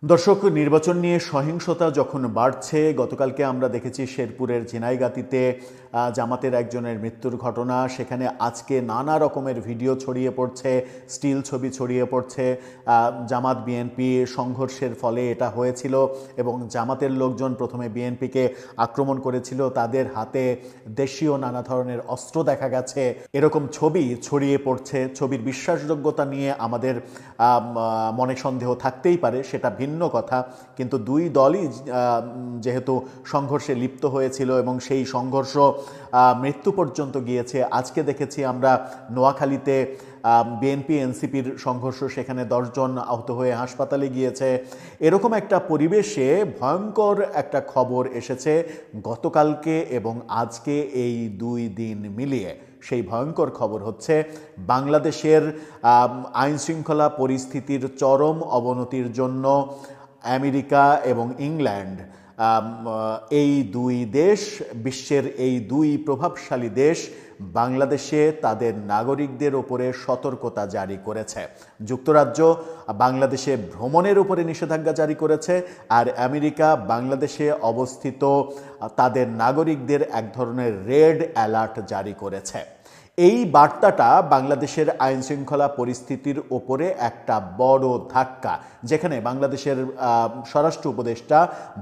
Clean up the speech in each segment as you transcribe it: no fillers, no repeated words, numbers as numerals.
দর্শক, নির্বাচন নিয়ে সহিংসতা যখন বাড়ছে, গতকালকে আমরা দেখেছি শেরপুরের ঝিনাইগাতীতে জামাতের একজনের মৃত্যুর ঘটনা। সেখানে আজকে নানা রকমের ভিডিও ছড়িয়ে পড়ছে, স্টিল ছবি ছড়িয়ে পড়ছে। জামাত বিএনপি সংঘর্ষের ফলে এটা হয়েছিল এবং জামাতের লোকজন প্রথমে বিএনপিকে আক্রমণ করেছিল, তাদের হাতে দেশীয় নানা ধরনের অস্ত্র দেখা গেছে, এরকম ছবি ছড়িয়ে পড়ছে। ছবির বিশ্বাসযোগ্যতা নিয়ে আমাদের মনে সন্দেহ থাকতেই পারে, সেটা ভিন্ন কথা। কিন্তু দুই দলই যেহেতু সংঘর্ষে লিপ্ত হয়েছিল এবং সেই সংঘর্ষ মৃত্যু পর্যন্ত গিয়েছে। আজকে দেখেছি আমরা নোয়াখালীতে বিএনপি এনসিপির সংঘর্ষ, সেখানে 10 জন আহত হয়ে হাসপাতালে গিয়েছে। এরকম একটা পরিবেশে ভয়ঙ্কর একটা খবর এসেছে গতকালকে এবং আজকে, এই 2 দিন মিলিয়ে। সেই ভয়ঙ্কর খবর হচ্ছে বাংলাদেশের আইনশৃঙ্খলা পরিস্থিতির চরম অবনতির জন্য আমেরিকা এবং ইংল্যান্ড, এই 2 দেশ, বিশ্বের এই 2 প্রভাবশালী দেশ বাংলাদেশে তাদের নাগরিকদের উপরে সতর্কতা জারি করেছে। যুক্তরাজ্য বাংলাদেশে ভ্রমণের উপরে নিষেধাজ্ঞা জারি করেছে, আর আমেরিকা বাংলাদেশে অবস্থিত তাদের নাগরিকদের এক ধরনের রেড অ্যালার্ট জারি করেছে। এই বার্তাটা বাংলাদেশের আইনশৃঙ্খলা পরিস্থিতির ওপরে একটা বড় ধাক্কা, যেখানে বাংলাদেশের স্বরাষ্ট্র উপদেষ্টা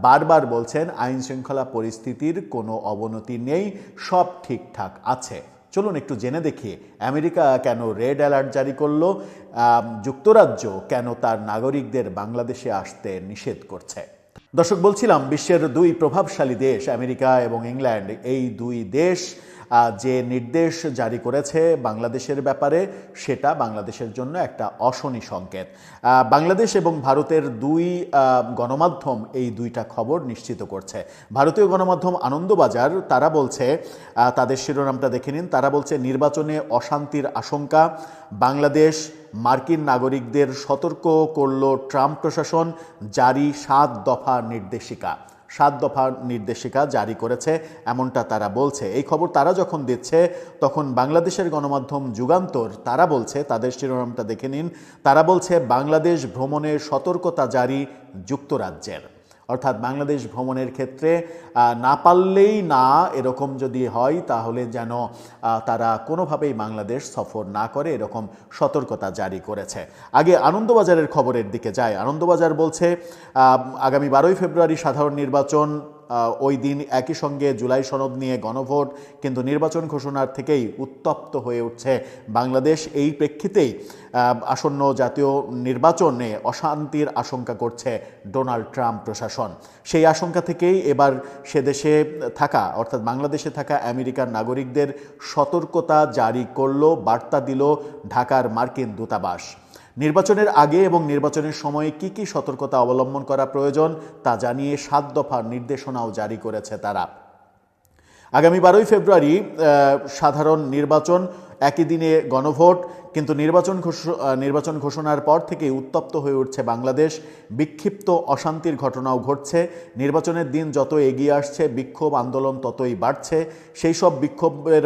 বারবার বলছেন আইনশৃঙ্খলা পরিস্থিতির কোনো অবনতি নেই, সব ঠিকঠাক আছে। চলুন একটু জেনে দেখি আমেরিকা কেন রেড অ্যালার্ট জারি করলো, যুক্তরাজ্য কেন তার নাগরিকদের বাংলাদেশে আসতে নিষেধ করছে। দর্শক, বলছিলাম বিশ্বের 2 প্রভাবশালী দেশ আমেরিকা এবং ইংল্যান্ড, এই 2 দেশ যে নির্দেশ জারি করেছে বাংলাদেশের ব্যাপারে, সেটা বাংলাদেশের জন্য একটা অশনি সংকেত। বাংলাদেশ এবং ভারতের 2 গণমাধ্যম এই 2টা খবর নিশ্চিত করছে। ভারতীয় গণমাধ্যম আনন্দবাজার, তারা বলছে, তাদের শিরোনামটা দেখে নিন, তারা বলছে নির্বাচনে অশান্তির আশঙ্কা, বাংলাদেশ মার্কিন নাগরিকদের সতর্ক করল ট্রাম্প প্রশাসন, জারি 7 দফা নির্দেশিকা। 7 দফা নির্দেশিকা জারি করেছে, এমনটা তারা বলছে। এই খবর তারা যখন দিচ্ছে, তখন বাংলাদেশের গণমাধ্যম যুগান্তর, তারা বলছে, তাদের শিরোনামটা দেখে নিন, তারা বলছে বাংলাদেশ ভ্রমণে সতর্কতা জারি যুক্তরাজ্যের। অর্থাৎ বাংলাদেশ ভ্রমণের ক্ষেত্রে না পারলেই না, এরকম যদি হয় তাহলে যেন তারা কোনোভাবেই বাংলাদেশ সফর না করে, এরকম সতর্কতা জারি করেছে। আগে আনন্দবাজারের খবরের দিকে যায়। আনন্দবাজার বলছে আগামী 12ই ফেব্রুয়ারি সাধারণ নির্বাচন, ওই দিন একই সঙ্গে জুলাই সনদ নিয়ে গণভোট, কিন্তু নির্বাচন ঘোষণার থেকেই উত্তপ্ত হয়ে উঠছে বাংলাদেশ। এই প্রেক্ষিতেই আসন্ন জাতীয় নির্বাচনে অশান্তির আশঙ্কা করছে ডোনাল্ড ট্রাম্প প্রশাসন। সেই আশঙ্কা থেকেই এবার সে দেশে থাকা, অর্থাৎ বাংলাদেশে থাকা আমেরিকার নাগরিকদের সতর্কতা জারি করলো, বার্তা দিল ঢাকার মার্কিন দূতাবাস। নির্বাচনের আগে এবং নির্বাচনের সময়ে কি কি সতর্কতা অবলম্বন করা প্রয়োজন তা জানিয়ে 7 দফার নির্দেশনাও জারি করেছে তারা। আগামী 12ই ফেব্রুয়ারি সাধারণ নির্বাচন, একই দিনে গণভোট, কিন্তু নির্বাচন ঘোষণার পর থেকেই উত্তপ্ত হয়ে উঠছে বাংলাদেশ। বিক্ষিপ্ত অশান্তির ঘটনাও ঘটছে। নির্বাচনের দিন যত এগিয়ে আসছে, বিক্ষোভ আন্দোলন ততই বাড়ছে। সেই সব বিক্ষোভের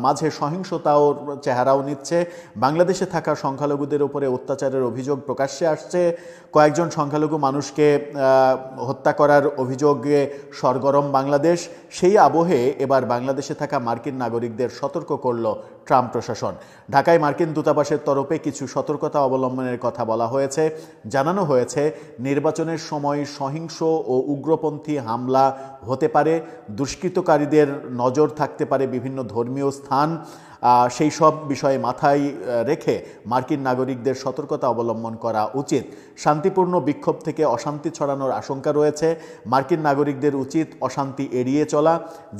মাঝে সহিংসতাও চেহারাও নিচ্ছে। বাংলাদেশে থাকা সংখ্যালঘুদের উপরে অত্যাচারের অভিযোগ প্রকাশ্যে আসছে। কয়েকজন সংখ্যালঘু মানুষকে হত্যা করার অভিযোগে সরগরম বাংলাদেশ। সেই আবহে এবার বাংলাদেশে থাকা মার্কিন নাগরিকদের সতর্ক করল ট্রাম্প প্রশাসন। ঢাকায় মার্কিন দূতাবাসের তরফে কিছু সতর্কতা অবলম্বনের কথা বলা হয়েছে। জানানো হয়েছে নির্বাচনের সময় সহিংস ও উগ্রপন্থী হামলা হতে পারে, দুষ্কৃতকারীদের নজর থাকতে পারে বিভিন্ন ধর্মীয় স্থান। সেই সব বিষয়ে মাথায় রেখে মার্কিন নাগরিকদের সতর্কতা অবলম্বন করা উচিত। শান্তিপূর্ণ বিক্ষোভ থেকে অশান্তি ছড়ানোর আশঙ্কা রয়েছে। মার্কিন নাগরিকদের উচিত অশান্তি এড়িয়ে চলা,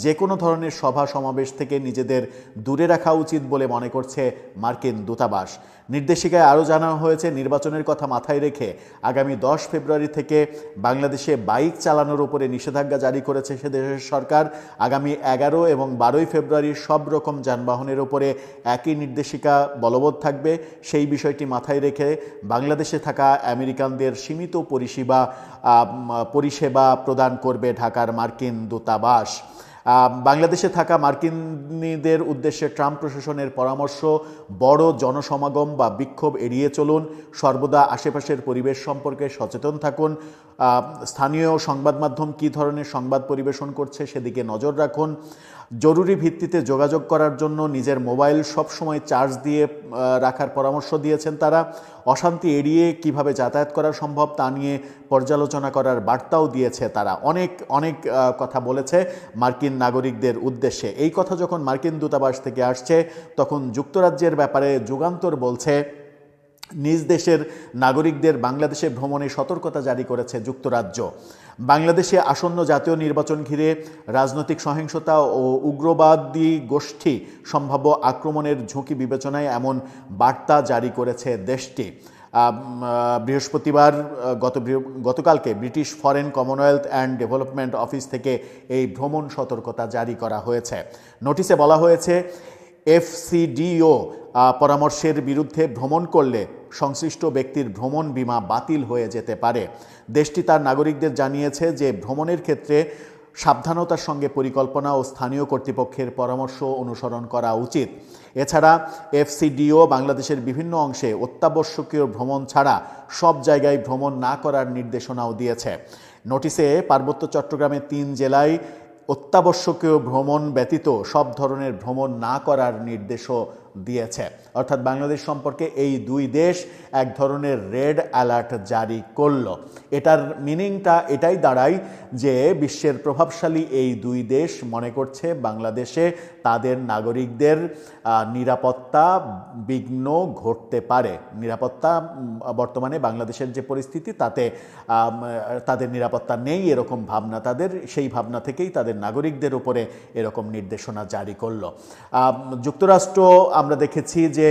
যে কোনো ধরনের সভা সমাবেশ থেকে নিজেদের দূরে রাখা উচিত বলে মনে করছে মার্কিন দূতাবাস। নির্দেশিকায় আরও জানানো হয়েছে নির্বাচনের কথা মাথায় রেখে আগামী 10 ফেব্রুয়ারি থেকে বাংলাদেশে বাইক চালানোর উপরে নিষেধাজ্ঞা জারি করেছে সে দেশের সরকার। আগামী 11 এবং 12ই ফেব্রুয়ারি সব রকম যানবাহনের উপরে একই নির্দেশিকা বলবৎ থাকবে। সেই বিষয়টি মাথায় রেখে বাংলাদেশে থাকা আমেরিকানদের সীমিত পরিষেবা প্রদান করবে ঢাকার মার্কিন দূতাবাস। বাংলাদেশে থাকা মার্কিনীদের উদ্দেশ্যে ট্রাম্প প্রশাসনের পরামর্শ, বড় জনসমাগম বা বিক্ষোভ এড়িয়ে চলুন, সর্বদা আশেপাশের পরিবেশ সম্পর্কে সচেতন থাকুন, স্থানীয় সংবাদ মাধ্যম কী ধরনের সংবাদ পরিবেশন করছে সেদিকে নজর রাখুন, জরুরি ভিত্তিতে যোগাযোগ করার জন্য নিজের মোবাইল সবসময় চার্জ দিয়ে রাখার পরামর্শ দিয়েছেন তারা, অশান্তি এড়িয়ে কিভাবে যাতায়াত করা সম্ভব তা নিয়ে পর্যালোচনা করার বার্তাও দিয়েছে তারা। অনেক কথা বলেছে মার্কিন নাগরিকদের উদ্দেশ্যে। এই কথা যখন মার্কিন দূতাবাস থেকে আসছে তখন যুক্তরাজ্যের ব্যাপারে যুগান্তর বলছে নিজ দেশের নাগরিকদের বাংলাদেশে ভ্রমণে সতর্কতা জারি করেছে যুক্তরাজ্য। বাংলাদেশে আসন্ন জাতীয় নির্বাচন ঘিরে রাজনৈতিক সহিংসতা ও উগ্রবাদী গোষ্ঠী সম্ভাব্য আক্রমণের ঝুঁকি বিবেচনায় এমন বার্তা জারি করেছে দেশটি। বৃহস্পতিবার গতকালকে British foreign, Commonwealth and development office থেকে এই ভ্রমণ সতর্কতা জারি করা হয়েছে। নোটিশে বলা হয়েছে এফসিডিও পরামর্শের বিরুদ্ধে ভ্রমণ করলে সংশ্লিষ্ট ব্যক্তির ভ্রমণ বিমা বাতিল হয়ে যেতে পারে। দেশটি তার নাগরিকদের জানিয়েছে যে ভ্রমণের ক্ষেত্রে সাবধানতার সঙ্গে পরিকল্পনা ও স্থানীয় কর্তৃপক্ষের পরামর্শ অনুসরণ করা উচিত। এছাড়া এফসিডিও বাংলাদেশের বিভিন্ন অংশে অত্যাবশ্যকীয় ভ্রমণ ছাড়া সব জায়গায় ভ্রমণ না করার নির্দেশনাও দিয়েছে। নোটিশে পার্বত্য চট্টগ্রামের 3 জেলায় অত্যাবশ্যকীয় ভ্রমণ ব্যতীত সব ধরনের ভ্রমণ না করার নির্দেশও দিয়েছে। অর্থাৎ বাংলাদেশ সম্পর্কে এই দুই দেশ এক ধরনের রেড অ্যালার্ট জারি করল। এটার মিনিংটা এটাই দাঁড়ায় যে বিশ্বের প্রভাবশালী এই দুই দেশ মনে করছে বাংলাদেশে তাদের নাগরিকদের নিরাপত্তা বিঘ্ন ঘটতে পারে। নিরাপত্তা বর্তমানে বাংলাদেশের যে পরিস্থিতি তাতে তাদের নিরাপত্তা নেই এরকম ভাবনা তাদের, সেই ভাবনা থেকেই তাদের নাগরিকদের উপরে এরকম নির্দেশনা জারি করলো। যুক্তরাষ্ট্র আমরা দেখেছি যে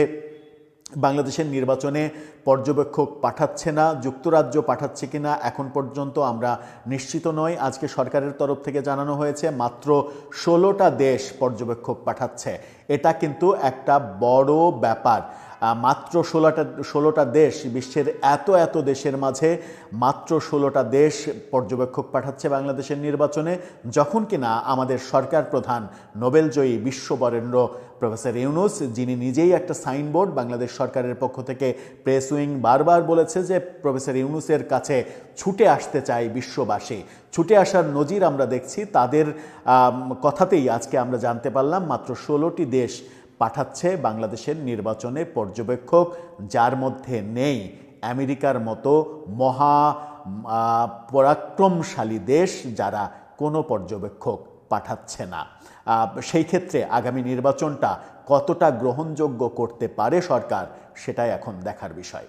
বাংলাদেশের নির্বাচনে পর্যবেক্ষক পাঠাচ্ছে না, যুক্তরাজ্য পাঠাচ্ছে কিনা এখন পর্যন্ত আমরা নিশ্চিত নই। আজকে সরকারের তরফ থেকে জানানো হয়েছে মাত্র 16টা দেশ পর্যবেক্ষক পাঠাচ্ছে। এটা কিন্তু একটা বড় ব্যাপার। মাত্র 16টা দেশ, বিশ্বের এত দেশের মাঝে মাত্র 16টা দেশ পর্যবেক্ষক পাঠাচ্ছে বাংলাদেশের নির্বাচনে, যখন কিনা আমাদের সরকার প্রধান নোবেলজয়ী বিশ্ববরেণ্য প্রফেসর ইউনূস, যিনি নিজেই একটা সাইনবোর্ড বাংলাদেশ সরকারের পক্ষ থেকে প্রেস উইং বারবার বলেছে যে প্রফেসর ইউনূসের কাছে ছুটে আসতে চাই বিশ্ববাসী। ছুটে আসার নজির আমরা দেখছি, তাদের কথাতেই আজকে আমরা জানতে পারলাম মাত্র 16টি দেশ পাঠাচ্ছে বাংলাদেশের নির্বাচনে পর্যবেক্ষক, যার মধ্যে নেই আমেরিকার মতো মহা পরাক্রমশালী দেশ যারা কোনো পর্যবেক্ষক পাঠাচ্ছে না। সেই ক্ষেত্রে আগামী নির্বাচনটা কতটা গ্রহণযোগ্য করতে পারে সরকার, সেটাই এখন দেখার বিষয়।